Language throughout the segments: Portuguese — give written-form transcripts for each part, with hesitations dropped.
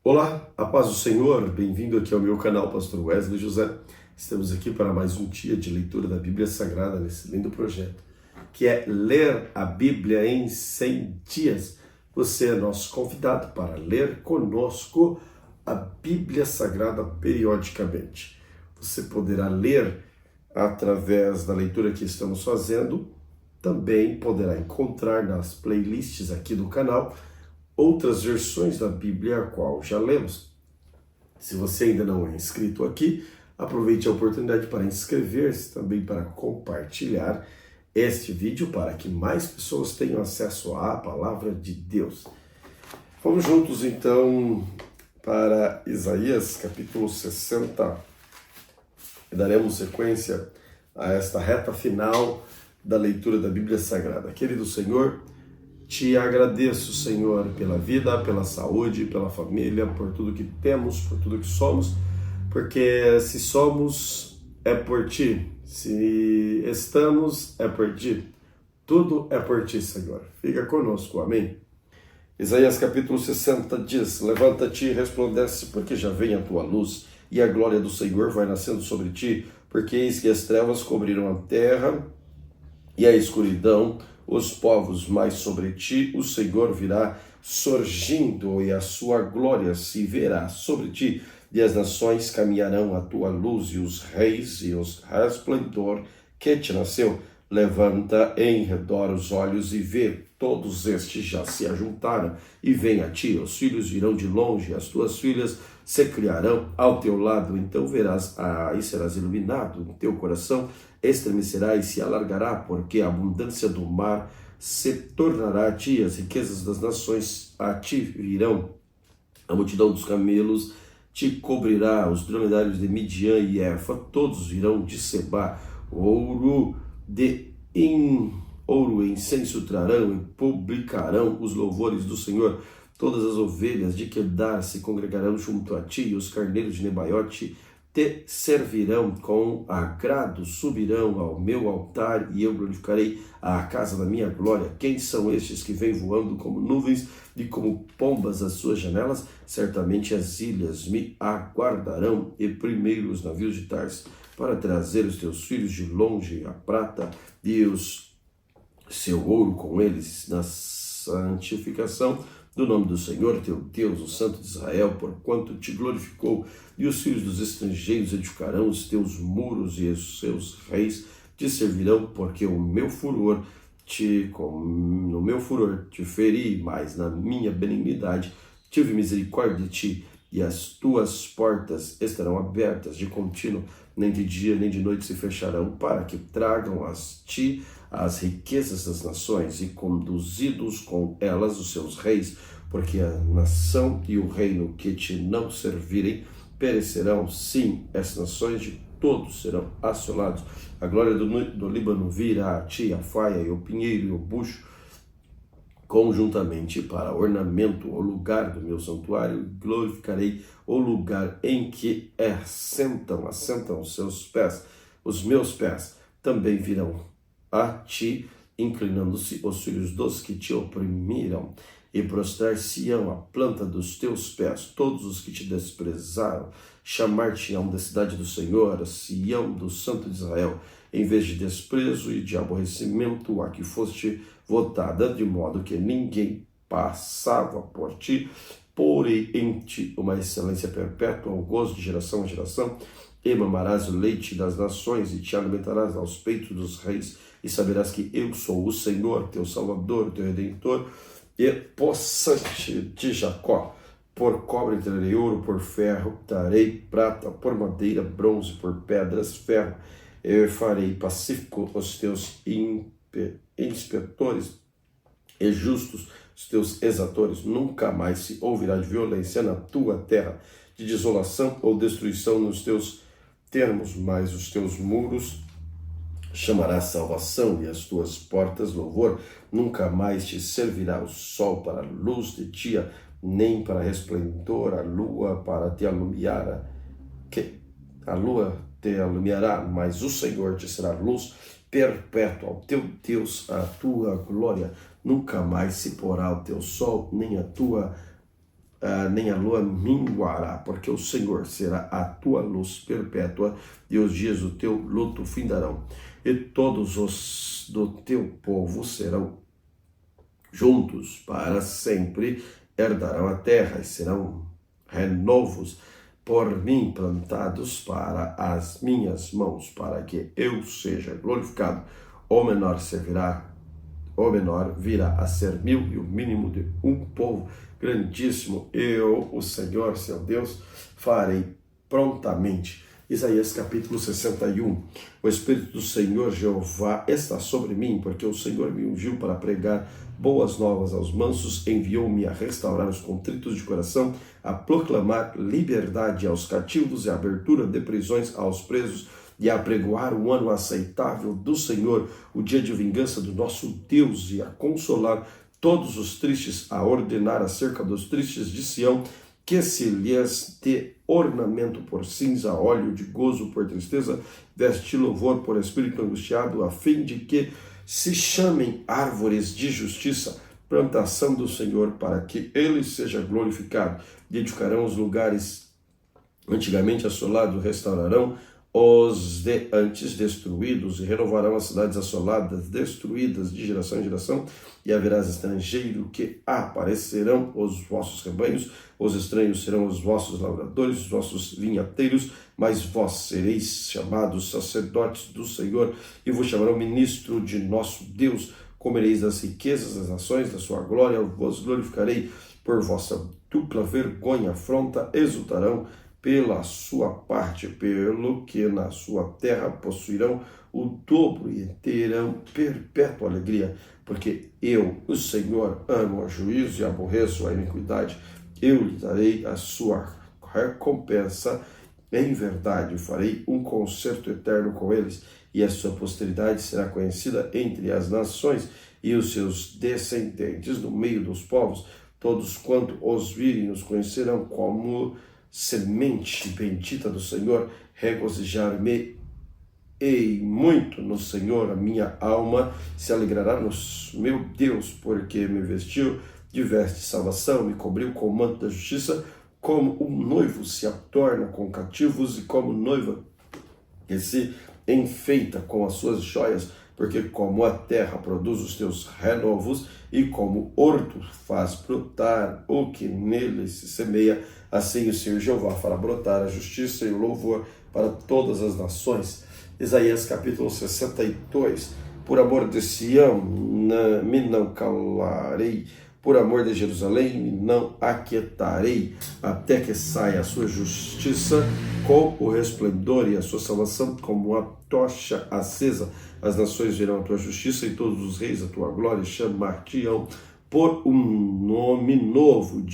Olá, a paz do Senhor, bem-vindo aqui ao meu canal Pastor Wesley José. Estamos aqui para mais um dia de leitura da Bíblia Sagrada nesse lindo projeto, que é ler a Bíblia em 100 dias. Você é nosso convidado para ler conosco a Bíblia Sagrada periodicamente. Você poderá ler através da leitura que estamos fazendo, também poderá encontrar nas playlists aqui do canal outras versões da Bíblia a qual já lemos. Se você ainda não é inscrito aqui, aproveite a oportunidade para inscrever-se, também para compartilhar este vídeo para que mais pessoas tenham acesso à palavra de Deus. Vamos juntos então para Isaías capítulo 60 e daremos sequência a esta reta final da leitura da Bíblia Sagrada. Querido Senhor, te agradeço, Senhor, pela vida, pela saúde, pela família, por tudo que temos, por tudo que somos, porque se somos, é por Ti, se estamos, é por Ti, tudo é por Ti, Senhor. Fica conosco, amém? Isaías capítulo 60 diz: Levanta-te e resplandece, porque já vem a tua luz, e a glória do Senhor vai nascendo sobre ti, porque eis que as trevas cobriram a terra, e a escuridão os povos, mas sobre ti o Senhor virá surgindo, e a sua glória se verá sobre ti, e as nações caminharão à tua luz, e os reis e os resplendor que te nasceu. Levanta em redor os olhos e vê, todos estes já se ajuntaram, e vem a ti, os filhos virão de longe, as tuas filhas se criarão ao teu lado, então verás e serás iluminado, o teu coração estremecerá e se alargará, porque a abundância do mar se tornará a ti, as riquezas das nações a ti virão, a multidão dos camelos te cobrirá, os dromedários de Midian e Efa, todos virão de Seba, ouro e incenso trarão e publicarão os louvores do Senhor. Todas as ovelhas de Quedar se congregarão junto a ti, e os carneiros de Nebaiote te servirão com agrado, subirão ao meu altar, e eu glorificarei a casa da minha glória. Quem são estes que vêm voando como nuvens e como pombas às suas janelas? Certamente as ilhas me aguardarão, e primeiro os navios de Tarsis, para trazer os teus filhos de longe, a prata e seu ouro com eles, na santificação do nome do Senhor teu Deus, o Santo de Israel, porquanto te glorificou, e os filhos dos estrangeiros edificarão os teus muros, e os seus reis te servirão, porque no meu furor te feri, mas na minha benignidade tive misericórdia de ti, e as tuas portas estarão abertas de contínuo, nem de dia nem de noite se fecharão, para que tragam ti as riquezas das nações, e conduzidos com elas os seus reis, porque a nação e o reino que te não servirem perecerão. Sim, as nações de todos serão assolados. A glória do Líbano virá a ti, a faia e o pinheiro e o bucho, conjuntamente para ornamento o lugar do meu santuário, glorificarei o lugar em que assentam os seus pés, os meus pés também virão a ti, inclinando-se os filhos dos que te oprimiram, e prostrar-se-ão à planta dos teus pés todos os que te desprezaram, chamar-te-ão da cidade do Senhor, Sião do Santo de Israel, em vez de desprezo e de aborrecimento a que foste votada, de modo que ninguém passava por ti. Porei em ti uma excelência perpétua, um gozo de geração a geração, e mamarás o leite das nações, e te alimentarás aos peitos dos reis, e saberás que eu sou o Senhor, teu Salvador, teu Redentor, e possante de Jacó. Por cobre trarei ouro, por ferro darei prata, por madeira, bronze, por pedras, ferro. Eu farei pacífico os teus inspetores e justos os teus exatores. Nunca mais se ouvirá de violência na tua terra, de desolação ou destruição nos teus termos, mas os teus muros chamará salvação, e as tuas portas louvor. Nunca mais te servirá o sol para luz de dia, nem para resplendor a lua para te alumiar, a lua te alumiará, mas o Senhor te será luz perpétua, ao teu Deus a tua glória. Nunca mais se porá o teu sol, nem a tua nem a lua minguará, porque o Senhor será a tua luz perpétua e os dias do teu luto findarão. E todos os do teu povo serão juntos para sempre, herdarão a terra e serão renovos por mim plantados para as minhas mãos, para que eu seja glorificado. O menor virá a ser 1000 e o mínimo de um povo grandíssimo. Eu, o Senhor, seu Deus, farei prontamente. Isaías capítulo 61. O Espírito do Senhor Jeová está sobre mim, porque o Senhor me ungiu para pregar boas novas aos mansos, enviou-me a restaurar os contritos de coração, a proclamar liberdade aos cativos e abertura de prisões aos presos, e a apregoar o ano aceitável do Senhor, o dia de vingança do nosso Deus, e a consolar todos os tristes, a ordenar acerca dos tristes de Sião, que se lhes dê ornamento por cinza, óleo de gozo por tristeza, veste louvor por espírito angustiado, a fim de que se chamem árvores de justiça, plantação do Senhor, para que ele seja glorificado. Edificarão os lugares antigamente assolados, restaurarão os de antes destruídos e renovarão as cidades assoladas, destruídas de geração em geração, e haverá estrangeiro que aparecerão os vossos rebanhos, os estranhos serão os vossos lavradores, os vossos vinhateiros, mas vós sereis chamados sacerdotes do Senhor, e vos chamarão ministro de nosso Deus. Comereis das riquezas das nações da sua glória, eu vos glorificarei por vossa dupla vergonha, afronta, exultarão pela sua parte, pelo que na sua terra possuirão o dobro e terão perpétua alegria, porque eu, o Senhor, amo o juízo e aborreço a iniquidade. Eu lhe darei a sua recompensa em verdade, farei um concerto eterno com eles, e a sua posteridade será conhecida entre as nações, e os seus descendentes no meio dos povos. Todos quanto os virem os conhecerão como semente bendita do Senhor. Regozijar-me-ei muito no Senhor, a minha alma se alegrará no meu Deus, porque me vestiu de veste de salvação, me cobriu com o manto da justiça, como um noivo se adorna com cativos e como noiva que se enfeita com as suas joias, porque como a terra produz os teus renovos e como horto faz brotar o que nele se semeia, assim o Senhor Jeová fará brotar a justiça e o louvor para todas as nações. Isaías capítulo 62. Por amor de Sião me não calarei, por amor de Jerusalém me não aquietarei, até que saia a sua justiça com o resplendor e a sua salvação como a tocha acesa. As nações verão a tua justiça e todos os reis a tua glória, chamar-te-ão por um nome novo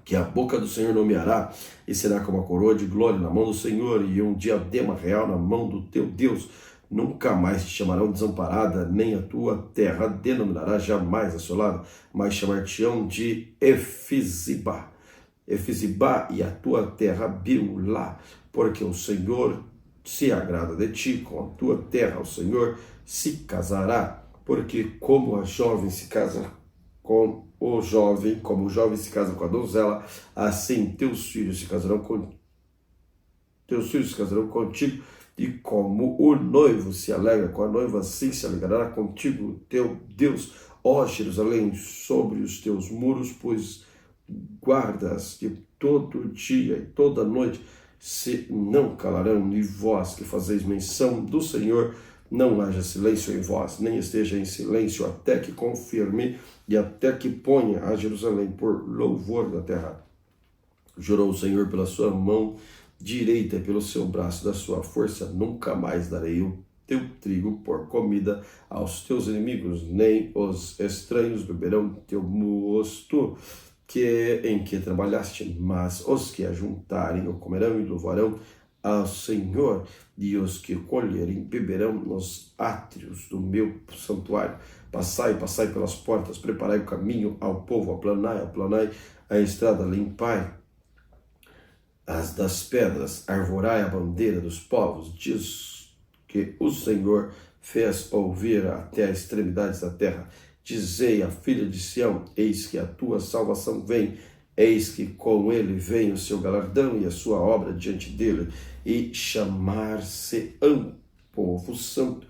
que a boca do Senhor nomeará, e será como a coroa de glória na mão do Senhor e um diadema real na mão do teu Deus. Nunca mais te chamarão desamparada, nem a tua terra denominará jamais assolada, mas chamar-te-ão de Efizibá, e a tua terra Biulá, porque o Senhor se agrada de ti, com a tua terra o Senhor se casará, porque como a jovem se casa com o jovem, como o jovem se casa com a donzela, assim teus filhos se casarão contigo, e como o noivo se alegra com a noiva, assim se alegrará contigo teu Deus, ó Jerusalém, sobre os teus muros, pois guardas que todo dia e toda noite se não calarão, e vós que fazeis menção do Senhor, não haja silêncio em vós, nem esteja em silêncio, até que confirme e até que ponha a Jerusalém por louvor da terra. Jurou o Senhor pela sua mão direita e pelo seu braço da sua força, nunca mais darei o teu trigo por comida aos teus inimigos, nem os estranhos beberão teu mosto em que trabalhaste, mas os que ajuntarem o comerão e louvarão ao Senhor, e os que colherem beberão nos átrios do meu santuário. Passai pelas portas, preparai o caminho ao povo, aplanai a estrada, limpai as das pedras, arvorai a bandeira dos povos. Diz que o Senhor fez ouvir até as extremidades da terra, Dizei à filha de Sião, eis que a tua salvação vem, eis que com ele vem o seu galardão e a sua obra diante dele, e chamar-se-ão povo santo,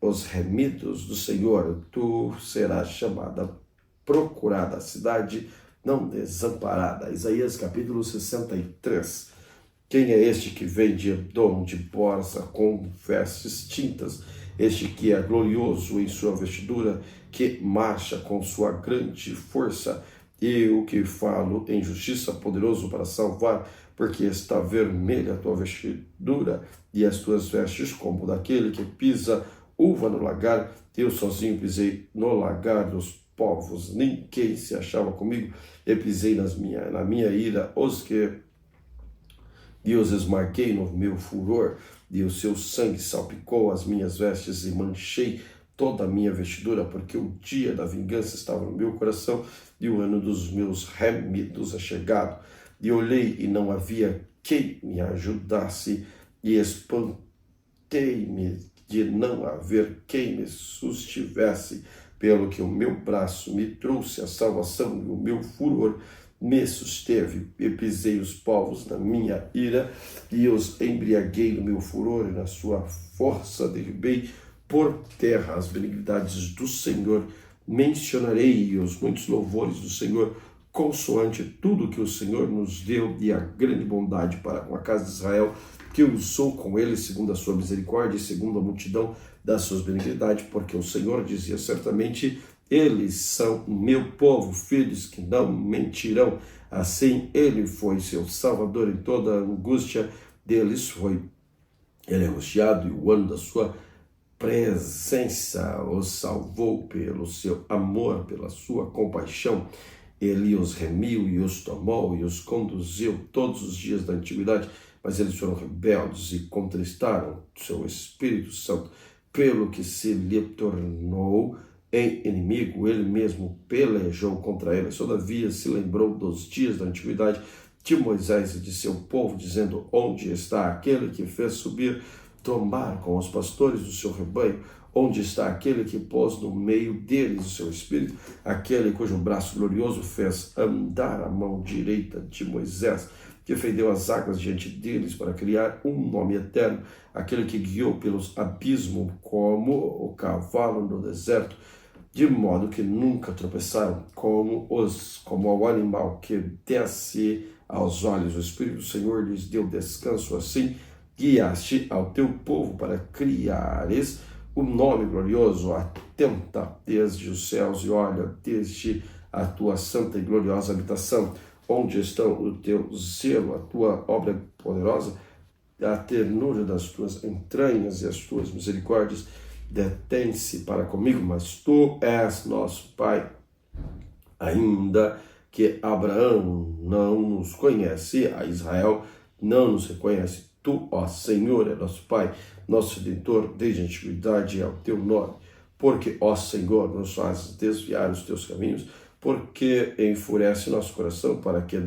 os remidos do Senhor. Tu serás chamada, procurada, a cidade não desamparada. Isaías capítulo 63. Quem é este que vem de Edom, de Borza, com vestes tintas? Este que é glorioso em sua vestidura, que marcha com sua grande força. Eu que falo em justiça, poderoso para salvar, porque está vermelha a tua vestidura e as tuas vestes como daquele que pisa uva no lagar. Eu sozinho pisei no lagar dos povos, ninguém se achava comigo. Eu pisei na minha ira e os esmaguei no meu furor, e o seu sangue salpicou as minhas vestes e manchei toda a minha vestidura, porque o dia da vingança estava no meu coração e o ano dos meus remidos é chegado. E olhei e não havia quem me ajudasse, e espantei-me de não haver quem me sustivesse, pelo que o meu braço me trouxe a salvação e o meu furor me susteve. E pisei os povos na minha ira e os embriaguei no meu furor, e na sua força derribei por terra as benignidades do Senhor. Mencionarei os muitos louvores do Senhor, consoante tudo que o Senhor nos deu e a grande bondade para com a casa de Israel, que usou com eles segundo a sua misericórdia e segundo a multidão das suas benignidades, porque o Senhor dizia certamente: eles são meu povo, filhos que não mentirão. Assim ele foi seu salvador em toda a angústia deles foi ele angustiado, e o ano da sua presença os salvou pelo seu amor, pela sua compaixão. Ele os remiu e os tomou e os conduziu todos os dias da antiguidade, mas eles foram rebeldes e contristaram seu Espírito Santo, pelo que se lhe tornou em inimigo. Ele mesmo pelejou contra eles. Todavia se lembrou dos dias da antiguidade de Moisés e de seu povo, dizendo: onde está aquele que fez subir do mar com os pastores do seu rebanho? Onde está aquele que pôs no meio deles o seu espírito? Aquele cujo braço glorioso fez andar a mão direita de Moisés, que fendeu as águas diante deles para criar um nome eterno, aquele que guiou pelos abismos como o cavalo no deserto, de modo que nunca tropeçaram, como ao animal que desce aos olhos. O Espírito do Senhor lhes deu descanso, assim guiaste ao teu povo para criares o nome glorioso. Atenta desde os céus e olha desde a tua santa e gloriosa habitação. Onde estão o teu zelo, a tua obra poderosa, a ternura das tuas entranhas e as tuas misericórdias? Detém-se para comigo, mas tu és nosso Pai. Ainda que Abraão não nos conhece, a Israel não nos reconhece, tu, ó Senhor, é nosso Pai, nosso Redentor, desde a antiguidade é o teu nome. Porque, ó Senhor, nos fazes desviar os teus caminhos, porque enfurece nosso coração para que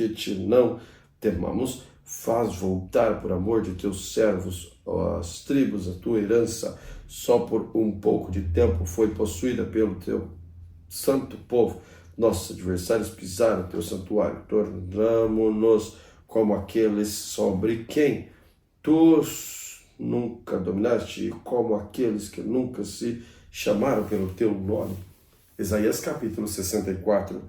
te não temamos. Faz voltar por amor de teus servos as tribos, a tua herança, só por um pouco de tempo foi possuída pelo teu santo povo. Nossos adversários pisaram o teu santuário. Tornamo-nos como aqueles sobre quem tu nunca dominaste, e como aqueles que nunca se chamaram pelo teu nome. Isaías capítulo 64.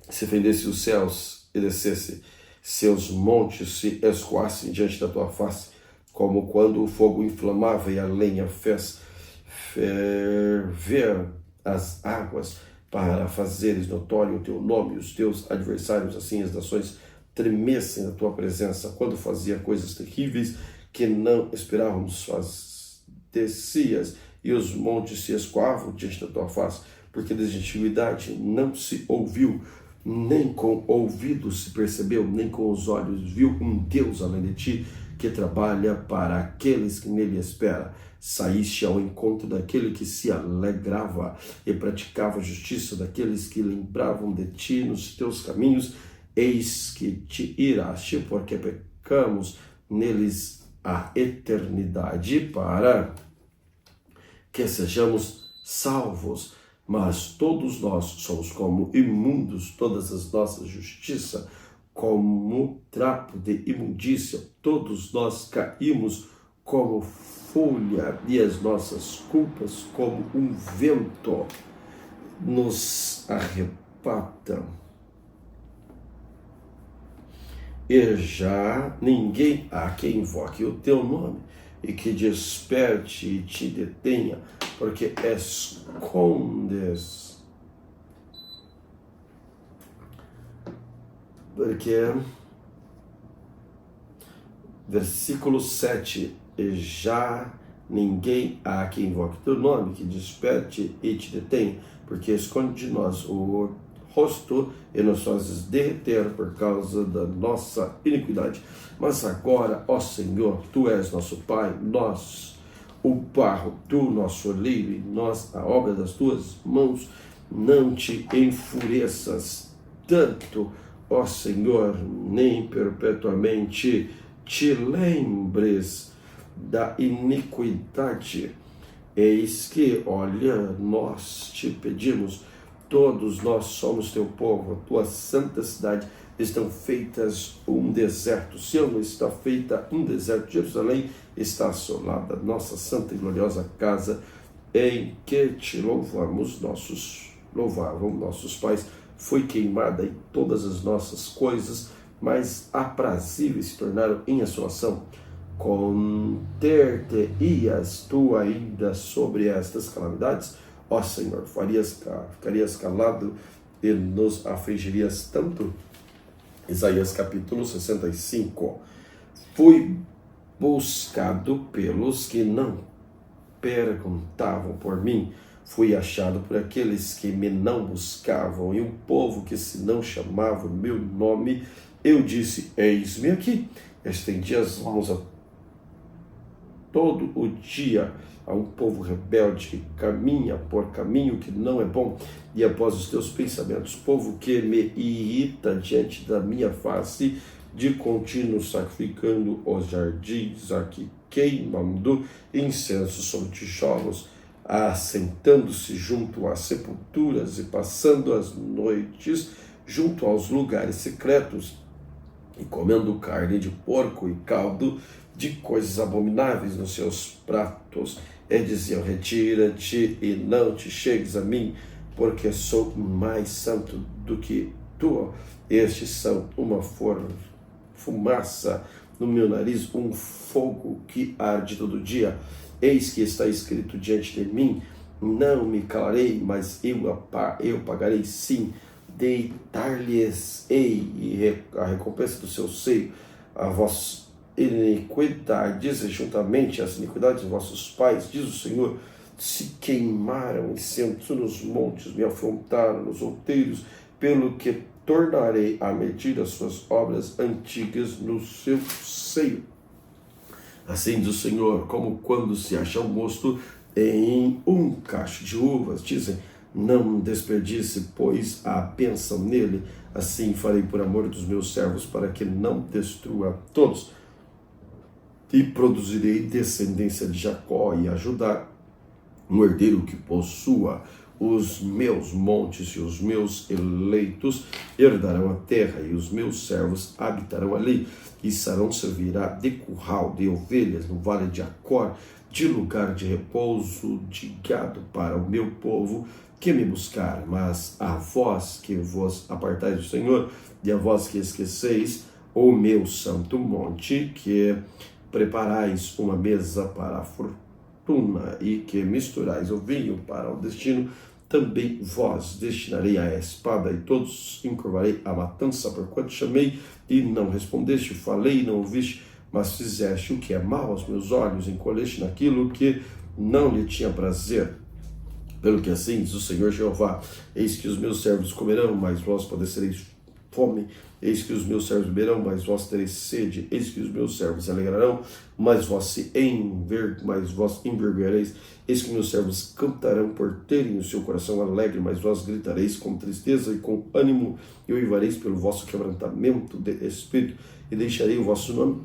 Se fendesse os céus e descesse, seus montes se escoassem diante da tua face, como quando o fogo inflamava e a lenha fez ferver as águas, para fazeres notório o teu nome, os teus adversários, assim as nações tremessem na tua presença. Quando fazia coisas terríveis que não esperávamos, descias e os montes se escoavam diante da tua face, porque desde a antiguidade não se ouviu, nem com ouvidos se percebeu, nem com os olhos viu um Deus além de ti, que trabalha para aqueles que nele esperam. Saíste ao encontro daquele que se alegrava e praticava a justiça, daqueles que lembravam de ti nos teus caminhos. Eis que te iraste, porque pecamos neles a eternidade para que sejamos salvos, mas todos nós somos como imundos, todas as nossas justiças como trapo de imundícia, todos nós caímos como folha e as nossas culpas como um vento nos arrebatam. E já ninguém há que invoque o teu nome e que desperte e te detenha, porque escondes. Porque, versículo 7, e já ninguém há que invoque teu nome, que desperte e te detenha, porque esconde de nós o rosto e nos fazes derreter por causa da nossa iniquidade. Mas agora, ó Senhor, tu és nosso Pai, nós o barro, tu nosso oleiro, e nós a obra das tuas mãos. Não te enfureças tanto, ó Senhor, nem perpetuamente te lembres da iniquidade. Eis que, olha, nós te pedimos, todos nós somos teu povo, a tua santa cidade estão feitas um deserto, Sião está feita um deserto, Jerusalém está assolada, nossa santa e gloriosa casa em que te louvavam nossos pais, foi queimada e todas as nossas coisas mais aprazíveis se tornaram em assolação. Conter-te-ias tu ainda sobre estas calamidades? Ó Senhor, ficarias calado e nos afligirias tanto? Isaías capítulo 65. Fui buscado pelos que não perguntavam por mim, fui achado por aqueles que me não buscavam, e um povo que se não chamava o meu nome, eu disse, eis-me aqui. Estendi as mãos a todo o dia a um povo rebelde que caminha por caminho que não é bom e após os teus pensamentos, povo que me irrita diante da minha face, de contínuo sacrificando os jardins, aqui queimando incenso sobre tijolos, assentando-se junto às sepulturas e passando as noites junto aos lugares secretos, e comendo carne de porco e caldo de coisas abomináveis nos seus pratos, e diziam, retira-te e não te chegues a mim, porque sou mais santo do que tu. Estes são uma fumaça no meu nariz, um fogo que arde todo dia. Eis que está escrito diante de mim, não me calarei, mas eu pagarei sim, deitar-lhes-ei a recompensa do seu seio, a vossa iniquidades, e juntamente as iniquidades de vossos pais, diz o Senhor, se queimaram incenso nos montes, me afrontaram nos outeiros, pelo que tornarei a medir as suas obras antigas no seu seio. Assim diz o Senhor, como quando se acha um mosto em um cacho de uvas, dizem, não desperdice, pois a bênção nele, assim farei por amor dos meus servos, para que não destrua todos. E produzirei descendência de Jacó e a Judá, um herdeiro que possua os meus montes, e os meus eleitos herdarão a terra, e os meus servos habitarão ali, e Sarão servirá de curral de ovelhas no vale de Acor, de lugar de repouso de gado para o meu povo que me buscar. Mas a vós que vos apartais do Senhor, e a vós que esqueceis o meu santo monte, que preparais uma mesa para a fortuna e que misturais o vinho para o destino, também vós destinarei a espada e todos encurvarei a matança, porquanto chamei e não respondeste, falei e não ouviste, mas fizeste o que é mal aos meus olhos, encolheste naquilo que não lhe tinha prazer. Pelo que assim diz o Senhor Jeová, eis que os meus servos comerão, mas vós padecereis fome, eis que os meus servos beberão, mas vós tereis sede, eis que os meus servos se alegrarão, mas vós envergonhareis, eis que meus servos cantarão por terem o seu coração alegre, mas vós gritareis com tristeza e com ânimo, e uivareis pelo vosso quebrantamento de espírito, e deixarei o vosso nome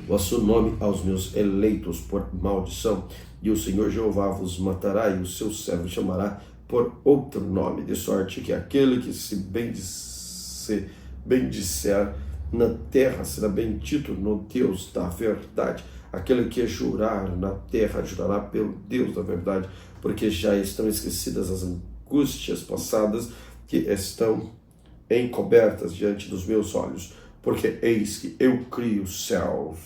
vosso nome aos meus eleitos por maldição, e o Senhor Jeová vos matará, e o seu servo chamará por outro nome, de sorte que aquele que se bendizer na terra será bendito no Deus da verdade. Aquele que jurar na terra jurará pelo Deus da verdade, porque já estão esquecidas as angústias passadas que estão encobertas diante dos meus olhos, porque eis que eu crio céus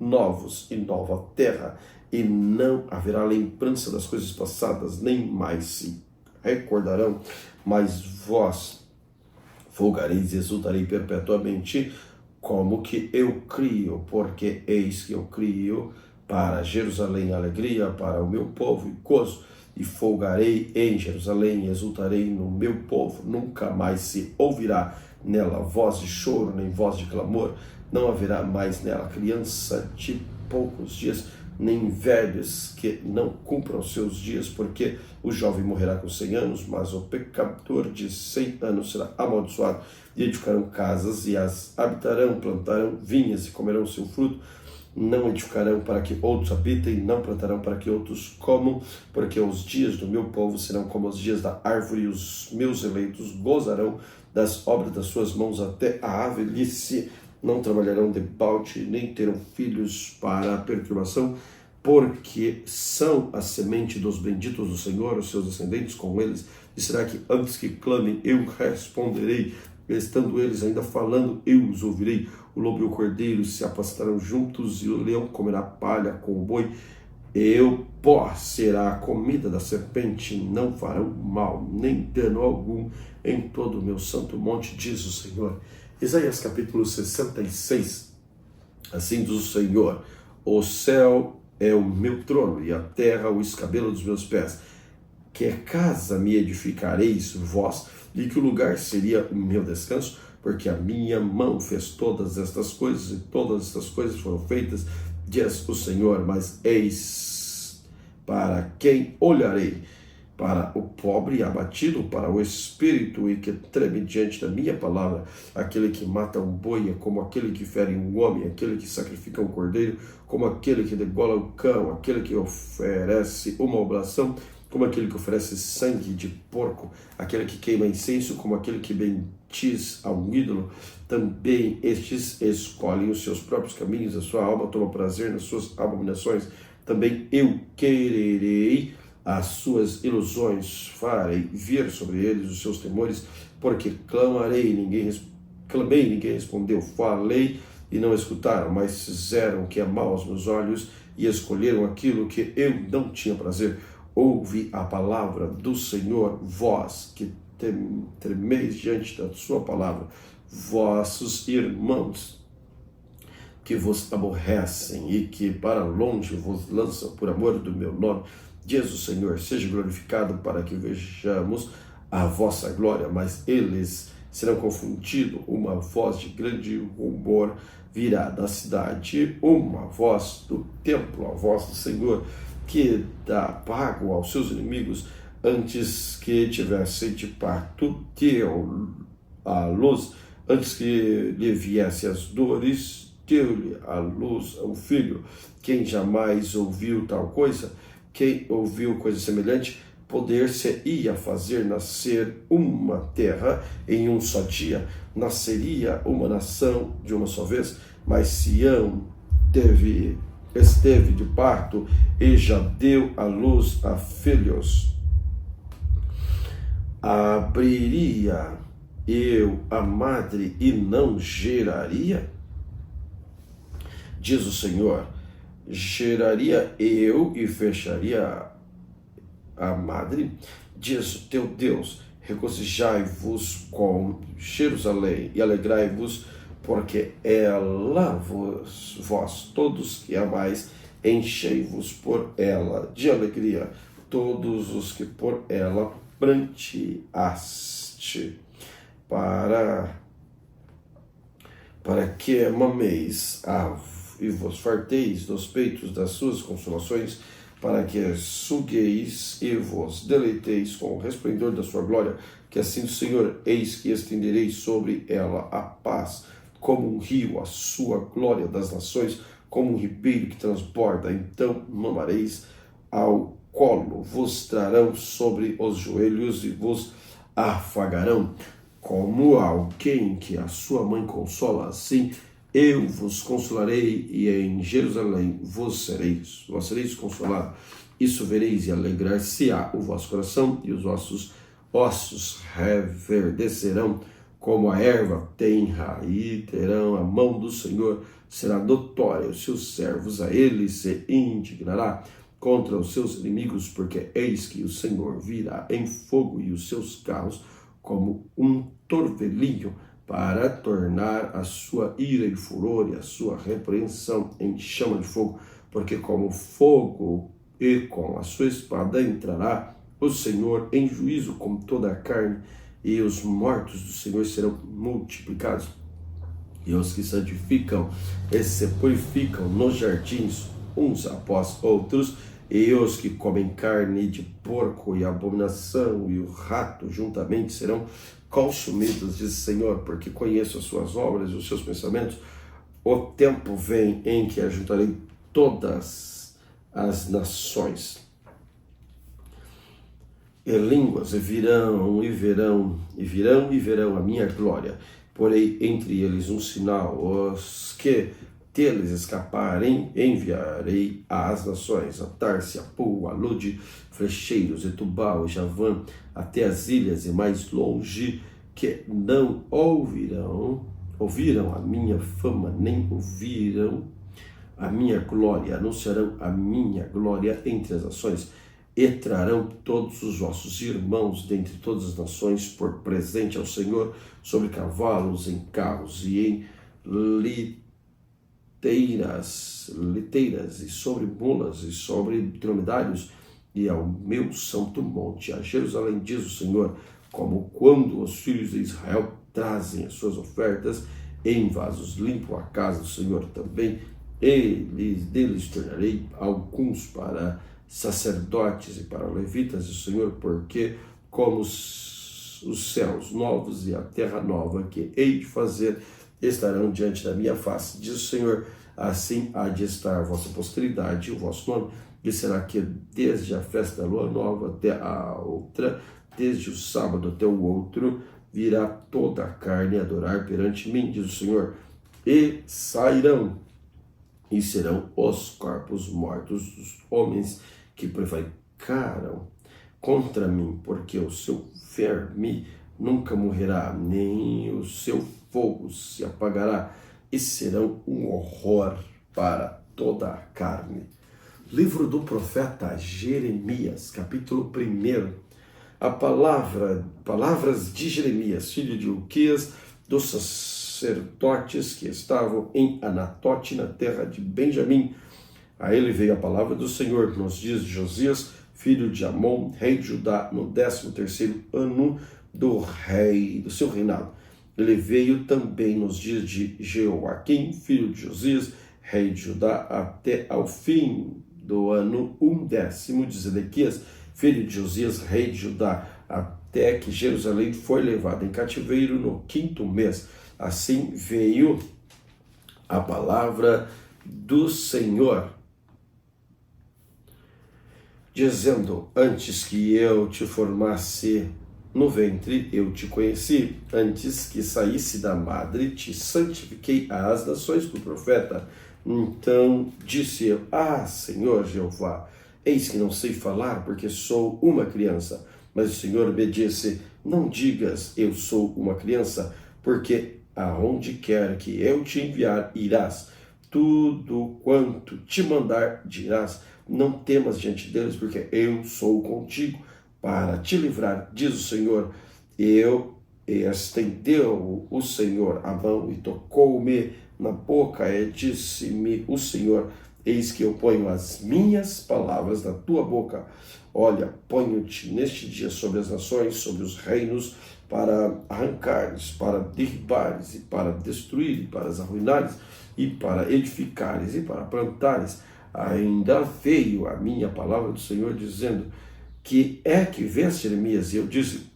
novos e nova terra, e não haverá lembrança das coisas passadas, nem mais se recordarão, mas vós folgareis e exultarei perpetuamente, como que eu crio, porque eis que eu crio para Jerusalém alegria, para o meu povo e gozo, e folgarei em Jerusalém, e exultarei no meu povo. Nunca mais se ouvirá nela voz de choro, nem voz de clamor, não haverá mais nela criança de poucos dias, nem velhos que não cumpram seus dias, porque o jovem morrerá com 100 anos, mas o pecador de 100 anos será amaldiçoado. E edificarão casas e as habitarão, plantarão vinhas e comerão seu fruto. Não edificarão para que outros habitem, não plantarão para que outros comam, porque os dias do meu povo serão como os dias da árvore, e os meus eleitos gozarão das obras das suas mãos até a velhice. Não trabalharão de balde, nem terão filhos para a perturbação, porque são a semente dos benditos do Senhor, os seus descendentes com eles. E será que antes que clamem, eu responderei? Estando eles ainda falando, eu os ouvirei. O lobo e o cordeiro se apastarão juntos, e o leão comerá palha com o boi. E o pó será a comida da serpente, não farão mal, nem dano algum em todo o meu santo monte, diz o Senhor. Isaías capítulo 66, assim diz o Senhor: o céu é o meu trono, e a terra o escabelo dos meus pés. Que casa me edificareis vós, e que lugar seria o meu descanso? Porque a minha mão fez todas estas coisas, e todas estas coisas foram feitas, diz o Senhor. Mas eis para quem olharei: para o pobre e abatido, para o espírito e que treme diante da minha palavra. Aquele que mata um boi é como aquele que fere um homem, aquele que sacrifica um cordeiro, como aquele que degola um cão, aquele que oferece uma oblação, como aquele que oferece sangue de porco, aquele que queima incenso, como aquele que bendiz a um ídolo. Também estes escolhem os seus próprios caminhos, a sua alma toma prazer nas suas abominações. Também eu quererei as suas ilusões, farei vir sobre eles os seus temores, porque clamei, ninguém respondeu, falei e não escutaram, mas fizeram o que é mal aos meus olhos e escolheram aquilo que eu não tinha prazer. Ouve a palavra do Senhor, vós que tremeis diante da sua palavra, vossos irmãos que vos aborrecem e que para longe vos lançam por amor do meu nome, diz o Senhor. Seja glorificado, para que vejamos a vossa glória. Mas eles serão confundidos. Uma voz de grande rumor virá da cidade, uma voz do templo, a voz do Senhor, que dá pago aos seus inimigos antes que tivessem de parto, deu a luz, antes que lhe viesse as dores, deu-lhe a luz a um filho. Quem jamais ouviu tal coisa? Quem ouviu coisa semelhante? Poder-se-ia fazer nascer uma terra em um só dia, nasceria uma nação de uma só vez. Mas Sião esteve de parto e já deu à luz a filhos. Abriria eu a madre e não geraria? Diz o Senhor. Geraria eu e fecharia a madre? Diz o teu Deus. Regozijai-vos com Jerusalém e alegrai-vos, porque ela vós todos que amais, enchei-vos por ela de alegria, todos os que por ela pranteaste, para que mameis e vos farteis dos peitos das suas consolações, para que sugueis e vos deleiteis com o resplendor da sua glória, que assim do Senhor, eis que estenderei sobre ela a paz, como um rio, a sua glória das nações, como um ribeiro que transborda. Então mamareis ao colo, vos trarão sobre os joelhos e vos afagarão, como alguém que a sua mãe consola. Assim eu vos consolarei, e em Jerusalém vós sereis consolados. Isso vereis, e alegrar-se-á o vosso coração, e os vossos ossos reverdecerão como a erva tenra, e terão a mão do Senhor, será notória, os seus servos, a ele se indignará contra os seus inimigos, porque eis que o Senhor virá em fogo, e os seus carros como um torvelinho, para tornar a sua ira e furor e a sua repreensão em chama de fogo, porque como fogo e com a sua espada entrará o Senhor em juízo com toda a carne, e os mortos do Senhor serão multiplicados, e os que santificam e se purificam nos jardins, uns após outros, e os que comem carne de porco e abominação e o rato juntamente serão consumidos, diz o Senhor, porque conheço as suas obras e os seus pensamentos. O tempo vem em que ajuntarei todas as nações e línguas, e virão a minha glória. Porei entre eles um sinal, os que deles escaparem enviarei às nações, a Tarse, a Pul, a Lude, Flecheiros, e Tubal, e Javã, até as ilhas e mais longe, que não ouviram a minha fama, nem ouviram a minha glória, anunciarão a minha glória entre as nações, e trarão todos os vossos irmãos dentre todas as nações por presente ao Senhor, sobre cavalos, em carros e em liteiras, e sobre mulas, e sobre dromedários, e ao meu santo monte, a Jerusalém, diz o Senhor, como quando os filhos de Israel trazem as suas ofertas em vasos limpos à casa do Senhor também, deles tornarei alguns para sacerdotes e para levitas do Senhor, porque como os céus novos e a terra nova que hei de fazer estarão diante da minha face, diz o Senhor, assim há de estar a vossa posteridade e o vosso nome, e será que desde a festa da lua nova até a outra, desde o sábado até o outro, virá toda a carne adorar perante mim, diz o Senhor, e sairão, e serão os corpos mortos dos homens que prevaricaram contra mim, porque o seu verme nunca morrerá, nem o seu fogo se apagará, e serão um horror para toda a carne. Livro do profeta Jeremias, capítulo 1. Palavras de Jeremias, filho de Ilquias, dos sacerdotes que estavam em Anatote, na terra de Benjamim. A ele veio a palavra do Senhor nos dias de Josias, filho de Amon, rei de Judá, no 13º ano do seu reinado. Ele veio também nos dias de Jeoaquim, filho de Josias, rei de Judá, até ao fim do ano 10º de Zedequias, filho de Josias, rei de Judá, até que Jerusalém foi levada em cativeiro no 5º mês. Assim veio a palavra do Senhor, dizendo: antes que eu te formasse no ventre, eu te conheci, antes que saísse da madre, te santifiquei às nações do profeta. Então disse eu: Senhor Jeová, eis que não sei falar, porque sou uma criança. Mas o Senhor me disse: não digas, eu sou uma criança, porque aonde quer que eu te enviar, irás. Tudo quanto te mandar, dirás. Não temas diante deles, porque eu sou contigo para te livrar, diz o Senhor. Estendeu o Senhor a mão e tocou-me na boca, e disse-me o Senhor: eis que eu ponho as minhas palavras na tua boca. Olha, ponho-te neste dia sobre as nações, sobre os reinos, para arrancares, para derribares, e para destruir, e para arruinares, e para edificares, e para plantares. Ainda veio a minha palavra do Senhor, dizendo: que é que vês, Jeremias? E eu disse: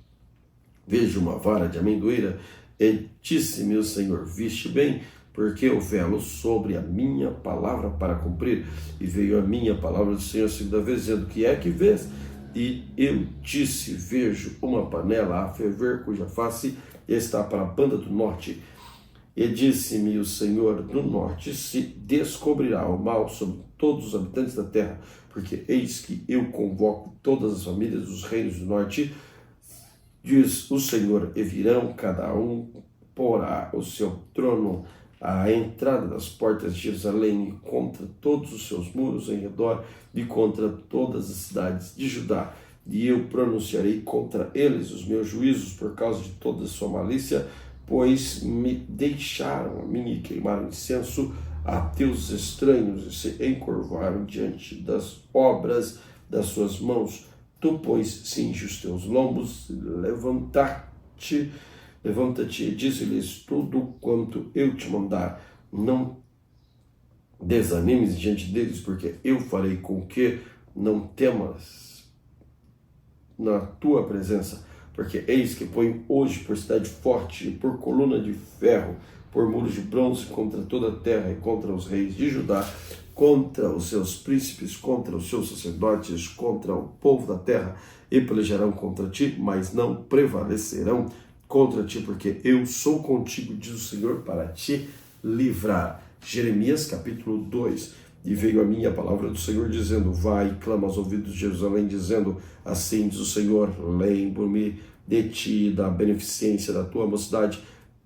vejo uma vara de amendoeira. E disse-me o Senhor: viste bem, porque eu velo sobre a minha palavra para cumprir. E veio a minha palavra do Senhor segunda vez, dizendo: que é que vês? E eu disse: vejo uma panela a ferver, cuja face está para a banda do norte. E disse-me o Senhor: do norte se descobrirá o mal sobre todos os habitantes da terra, porque eis que eu convoco todas as famílias dos reinos do norte, diz o Senhor, e virão, cada um porá o seu trono à entrada das portas de Jerusalém, e contra todos os seus muros em redor, e contra todas as cidades de Judá. E eu pronunciarei contra eles os meus juízos por causa de toda a sua malícia, pois me deixaram a mim e queimaram incenso a deuses estranhos e se encurvaram diante das obras das suas mãos. Tu, pois, cinge os teus lombos, levanta-te e dize-lhes tudo quanto eu te mandar. Não desanimes diante deles, porque eu farei com que não temas na tua presença, porque eis que ponho hoje por cidade forte, por coluna de ferro, por muros de bronze contra toda a terra e contra os reis de Judá, contra os seus príncipes, contra os seus sacerdotes, contra o povo da terra, e pelejarão contra ti, mas não prevalecerão contra ti, porque eu sou contigo, diz o Senhor, para te livrar. Jeremias capítulo 2. E veio a mim a palavra do Senhor, dizendo: vai e clama aos ouvidos de Jerusalém, dizendo: assim diz o Senhor, lembro-me de ti, da beneficência da tua mocidade,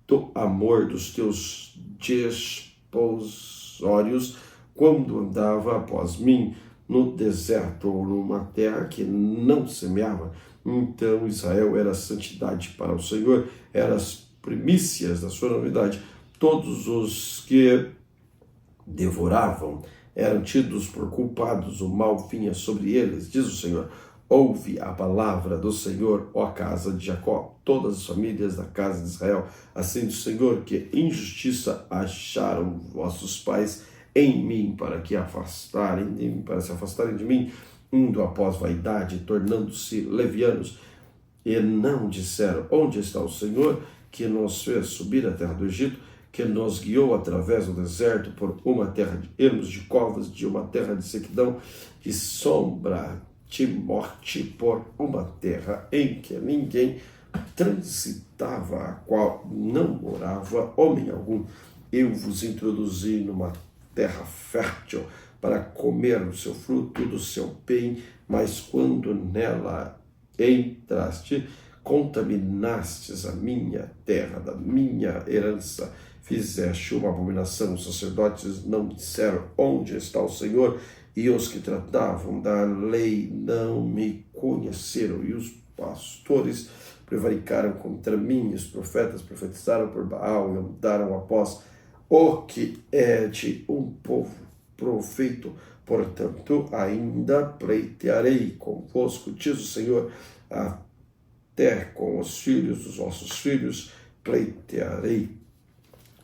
do amor dos teus desposórios, quando andava após mim no deserto ou numa terra que não semeava. Então Israel era santidade para o Senhor, eram as primícias da sua novidade. Todos os que devoravam eram tidos por culpados, o mal vinha sobre eles, diz o Senhor. Ouve a palavra do Senhor, ó casa de Jacó, todas as famílias da casa de Israel. Assim diz o Senhor, que injustiça acharam vossos pais em mim, para se afastarem de mim, indo após vaidade, tornando-se levianos, e não disseram: onde está o Senhor, que nos fez subir à terra do Egito, que nos guiou através do deserto por uma terra de ermos, de covas, de uma terra de sequidão, de sombra, de morte, por uma terra em que ninguém transitava, a qual não morava homem algum. Eu vos introduzi numa terra fértil para comer o seu fruto do seu bem, mas quando nela entraste, contaminastes a minha terra, da minha herança, fizeste uma abominação. Os sacerdotes não disseram: onde está o Senhor? E os que tratavam da lei não me conheceram. E os pastores prevaricaram contra mim, os profetas profetizaram por Baal e andaram após o que é de um povo profeito. Portanto, ainda pleitearei convosco, diz o Senhor, até com os filhos dos vossos filhos pleitearei,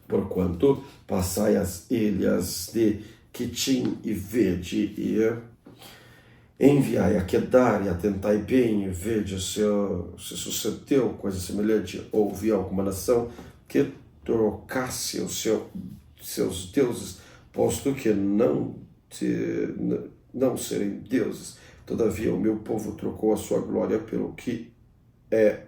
porquanto passai as ilhas de Quitim e vede, e enviai a Quedar e atentai bem, e vede se sucedeu coisa semelhante. Houve alguma nação que trocasse os seus deuses, posto que não serem deuses. Todavia o meu povo trocou a sua glória pelo que é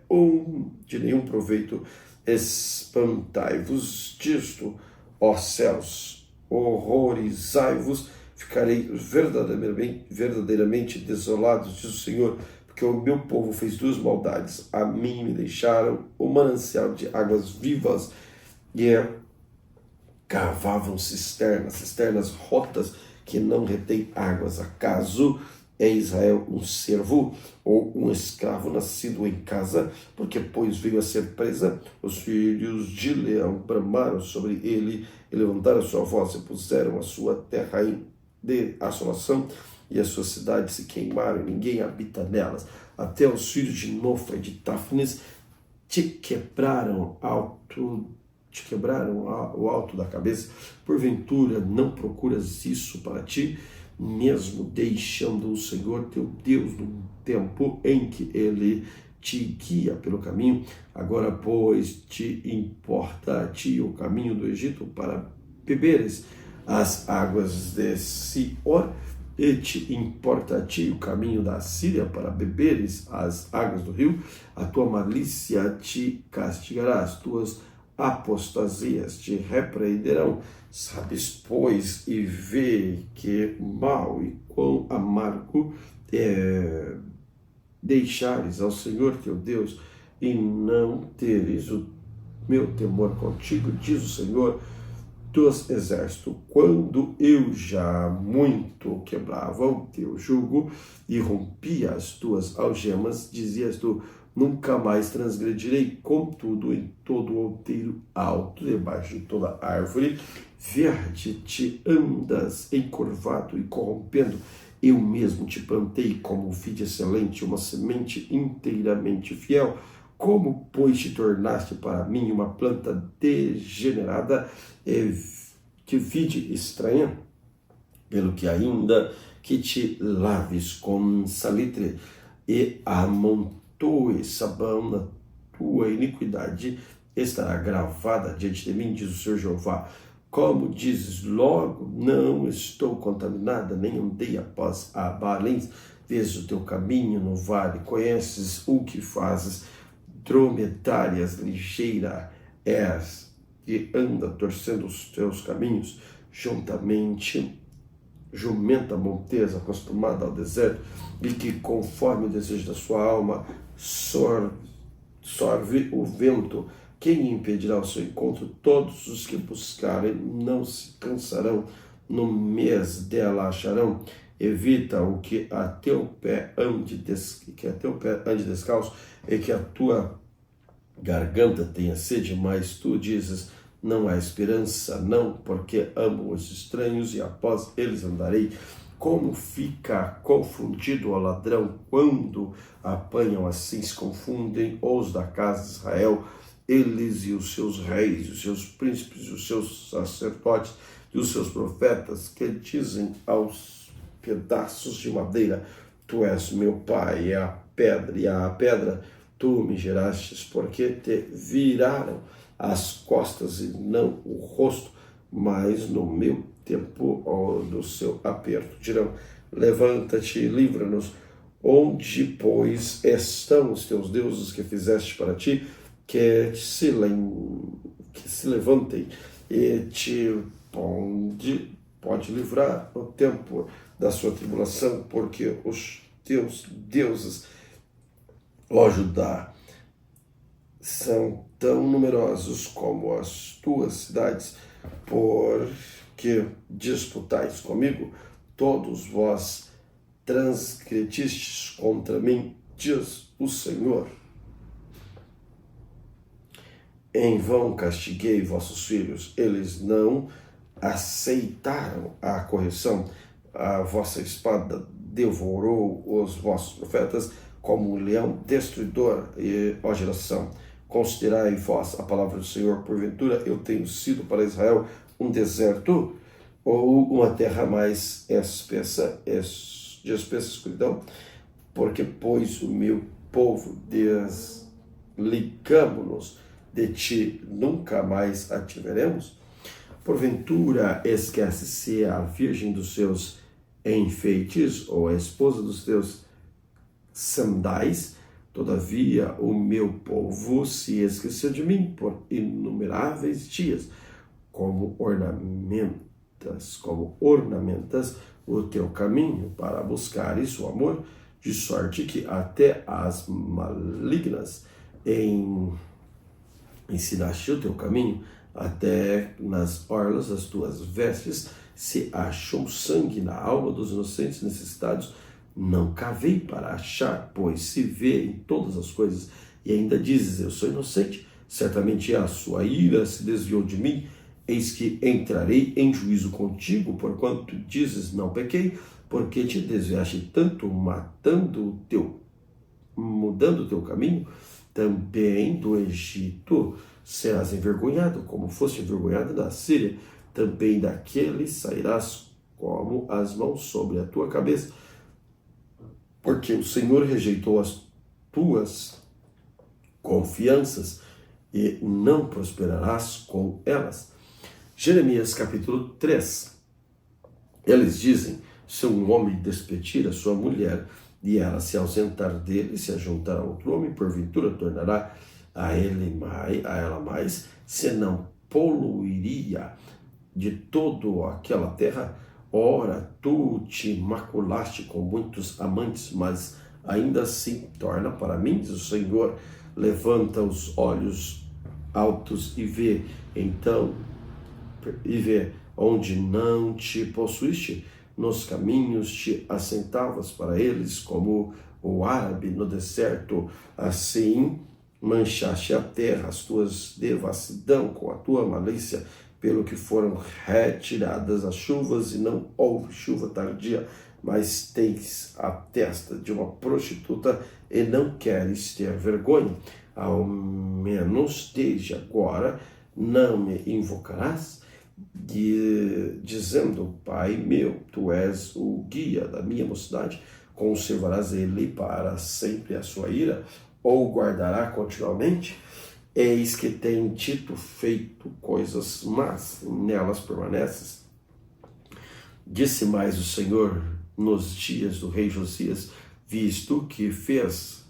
de nenhum proveito. Espantai-vos disto, ó céus, horrorizai-vos, ficarei verdadeiramente desolados, diz o Senhor, porque o meu povo fez duas maldades. A mim me deixaram o manancial de águas vivas, e cavavam cisternas rotas que não retêm águas. Acaso é Israel um servo ou um escravo nascido em casa? Porque, pois, veio a ser presa, os filhos de Leão bramaram sobre ele e levantaram sua voz e puseram a sua terra de assolação, e as suas cidades se queimaram, e ninguém habita nelas. Até os filhos de Nofa e de Táfnis te quebraram o alto da cabeça. Porventura não procuras isso para ti, mesmo deixando o Senhor teu Deus no tempo em que ele te guia pelo caminho. Agora, pois, te importa a ti o caminho do Egito para beberes as águas de Sior, e te importa a ti o caminho da Síria para beberes as águas do rio. A tua malícia te castigará, as tuas apostasias te repreenderão. Sabes, pois, e vê que mal e quão amargo é deixares ao Senhor teu Deus e não teres o meu temor contigo, diz o Senhor dos exércitos, quando eu já muito quebrava o teu jugo e rompia as tuas algemas, dizias tu, nunca mais transgredirei. Contudo, em todo outeiro alto, debaixo de toda árvore verde, te andas encurvado e corrompendo. Eu mesmo te plantei como um vide excelente, uma semente inteiramente fiel. Como, pois, te tornaste para mim uma planta degenerada, que vide estranha, pelo que ainda que te laves com salitre e amontoes sabão, na tua iniquidade estará gravada diante de mim, diz o Senhor Jeová. Como dizes logo, não estou contaminada, nem andei após a Baalins, vês o teu caminho no vale, conheces o que fazes, dromedárias ligeira és, que anda torcendo os teus caminhos, juntamente jumenta montesa acostumada ao deserto, e que conforme o desejo da sua alma sorve o vento. Quem impedirá o seu encontro? Todos os que buscarem não se cansarão, no mês dela acharão. Evita o que a teu pé ande descalço, e que a tua garganta tenha sede, mas tu dizes, não há esperança, não, porque amo os estranhos e após eles andarei. Como fica confundido o ladrão quando apanham, assim se confundem os da casa de Israel, eles e os seus reis, os seus príncipes, os seus sacerdotes e os seus profetas, que dizem aos pedaços de madeira, tu és meu pai, e a pedra tu me gerastes, porque te viraram as costas e não o rosto, mas no meu tempo ou do seu aperto dirão, levanta-te e livra-nos. Onde, pois, estão os teus deuses que fizeste para ti, que se levantem e te pode livrar no tempo da sua tribulação, porque os teus deuses, ó Judá, são tão numerosos como as tuas cidades, porque disputais comigo, todos vós transgredistes contra mim, diz o Senhor. Em vão castiguei vossos filhos, eles não aceitaram a correção. A vossa espada devorou os vossos profetas como um leão destruidor. E, ó geração, considerai vós a palavra do Senhor. Porventura eu tenho sido para Israel um deserto ou uma terra mais espessa, de espessa escuridão? Porque, pois, o meu povo desligamo-nos de ti, nunca mais a tiveremos? Porventura esquece-se a virgem dos seus enfeites, ou a esposa dos teus sandais? Todavia o meu povo se esqueceu de mim por inumeráveis dias, como ornamentas o teu caminho para buscares o amor, de sorte que até as malignas ensinaste o teu caminho, até nas orlas das tuas vestes se achou sangue na alma dos inocentes necessitados. Não cavei para achar, pois se vê em todas as coisas, e ainda dizes, eu sou inocente, certamente a sua ira se desviou de mim, eis que entrarei em juízo contigo, porquanto dizes, não pequei, porque te desviaste tanto, mudando o teu caminho, também do Egito serás envergonhado, como foste envergonhado da Síria, também daquele sairás como as mãos sobre a tua cabeça, porque o Senhor rejeitou as tuas confianças e não prosperarás com elas. Jeremias capítulo 3. Eles dizem: se um homem despedir a sua mulher e ela se ausentar dele, se ajuntar a outro homem, porventura tornará a ela mais, senão poluiria de todo aquela terra. Ora, tu te maculaste com muitos amantes, mas ainda assim torna para mim, diz o Senhor. Levanta os olhos altos e vê, então, onde não te possuíste, nos caminhos te assentavas para eles, como o árabe no deserto. Assim manchaste a terra, as tuas devassidão com a tua malícia, pelo que foram retiradas as chuvas e não houve chuva tardia, mas tens a testa de uma prostituta e não queres ter vergonha. Ao menos desde agora não me invocarás, dizendo: Pai meu, tu és o guia da minha mocidade, conservarás ele para sempre a sua ira, ou guardará continuamente? Eis que tem Tito feito coisas más, nelas permaneces. Disse mais o Senhor nos dias do rei Josias: visto que fez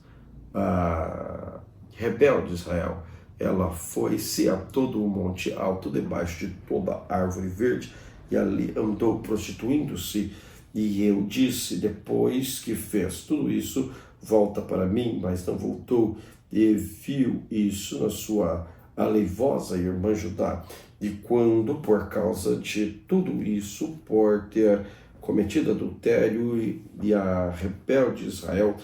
a rebelde Israel, ela foi-se a todo o monte alto, debaixo de toda árvore verde, e ali andou prostituindo-se. E eu disse: depois que fez tudo isso, volta para mim, mas não voltou. E viu isso na sua aleivosa irmã Judá. E quando, por causa de tudo isso, por ter cometido adultério e a rebelde Israel,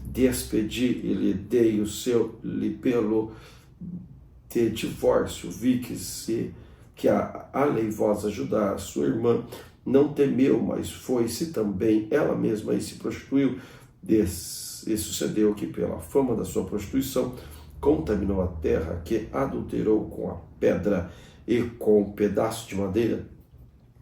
despedi e lhe dei o seu libelo de divórcio, vi que a aleivosa Judá, sua irmã, não temeu, mas foi-se também ela mesma e se prostituiu. E sucedeu que, pela fama da sua prostituição, contaminou a terra, que adulterou com a pedra e com um pedaço de madeira.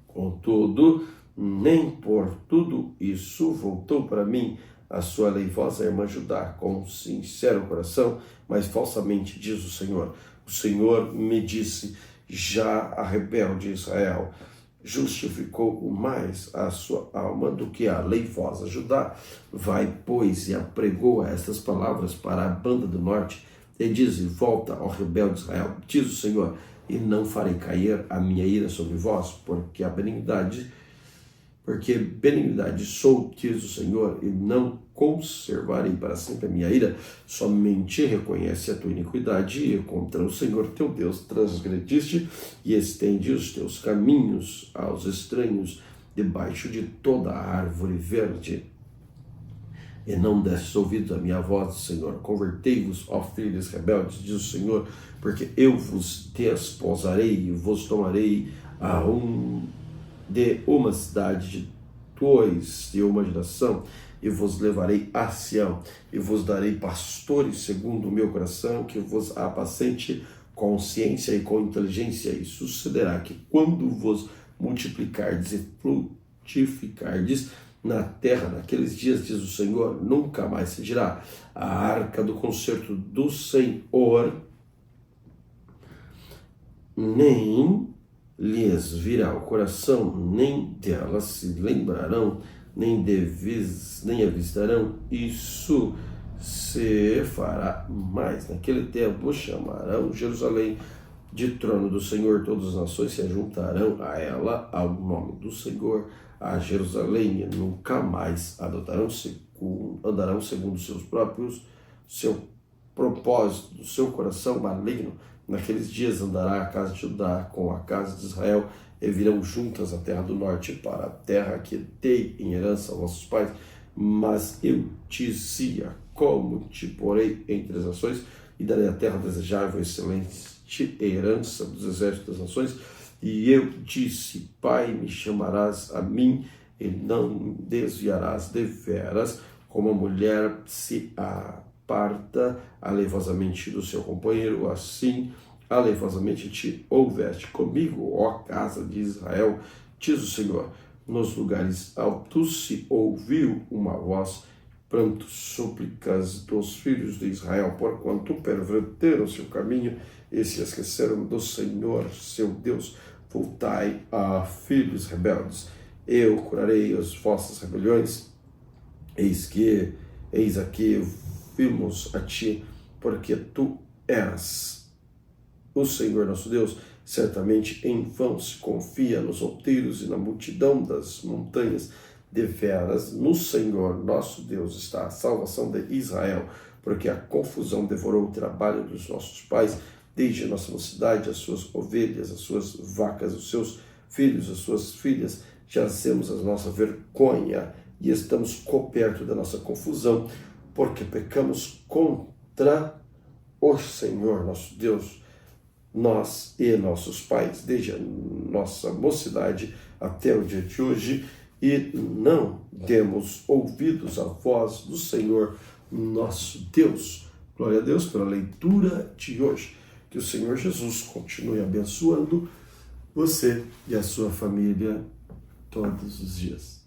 Contudo, nem por tudo isso voltou para mim a sua aleivosa irmã Judá, com sincero coração, mas falsamente, diz o Senhor. O Senhor me disse: já a rebelde Israel justificou mais a sua alma do que a aleivosa Judá. Vai, pois, e apregou estas palavras para a banda do norte, e diz: volta, ó rebelde Israel, diz o Senhor, e não farei cair a minha ira sobre vós, porque benignidade sou, diz o Senhor, e não conservarei para sempre a minha ira. Somente reconhece a tua iniquidade, e contra o Senhor teu Deus transgrediste, e estende os teus caminhos aos estranhos, debaixo de toda a árvore verde. E não destes ouvidos à minha voz, Senhor. Convertei-vos, ó filhos rebeldes, diz o Senhor, porque eu vos desposarei e vos tomarei de uma cidade de uma geração, e vos levarei a Sião, e vos darei pastores segundo o meu coração, que vos apacente com ciência e com inteligência. E sucederá que, quando vos multiplicardes e frutificardes na terra, naqueles dias, diz o Senhor, nunca mais se dirá: a arca do concerto do Senhor, nem lhes virá o coração, nem delas se lembrarão, nem avistarão. Isso se fará mais. Naquele tempo chamarão Jerusalém de trono do Senhor, todas as nações se juntarão a ela, ao nome do Senhor, a Jerusalém, e nunca mais andarão segundo seu propósito, do seu coração maligno. Naqueles dias andará a casa de Judá com a casa de Israel, e virão juntas a terra do norte, para a terra que dei em herança aos vossos pais. Mas eu dizia: como te porei entre as nações, e darei a terra desejável, excelente herança dos exércitos das nações. E eu disse: Pai, me chamarás a mim, e não desviarás deveras, como a mulher se aparta aleivosamente do seu companheiro, assim aleivosamente te houveste comigo, ó casa de Israel, diz o Senhor. Nos lugares altos se ouviu uma voz prantos, súplicas dos filhos de Israel, porquanto perverteram seu caminho e se esqueceram do Senhor, seu Deus. Voltai a filhos rebeldes, eu curarei as vossas rebeliões. Eis aqui vimos a ti, porque tu és o Senhor nosso Deus. Certamente em vão se confia nos outeiros e na multidão das montanhas. Deveras no Senhor nosso Deus está a salvação de Israel, porque a confusão devorou o trabalho dos nossos pais, desde a nossa mocidade, as suas ovelhas, as suas vacas, os seus filhos, as suas filhas. Jazemos a nossa vergonha e estamos cobertos da nossa confusão, porque pecamos contra o Senhor nosso Deus, nós e nossos pais, desde a nossa mocidade até o dia de hoje, e não demos ouvidos à voz do Senhor nosso Deus. Glória a Deus pela leitura de hoje. Que o Senhor Jesus continue abençoando você e a sua família todos os dias.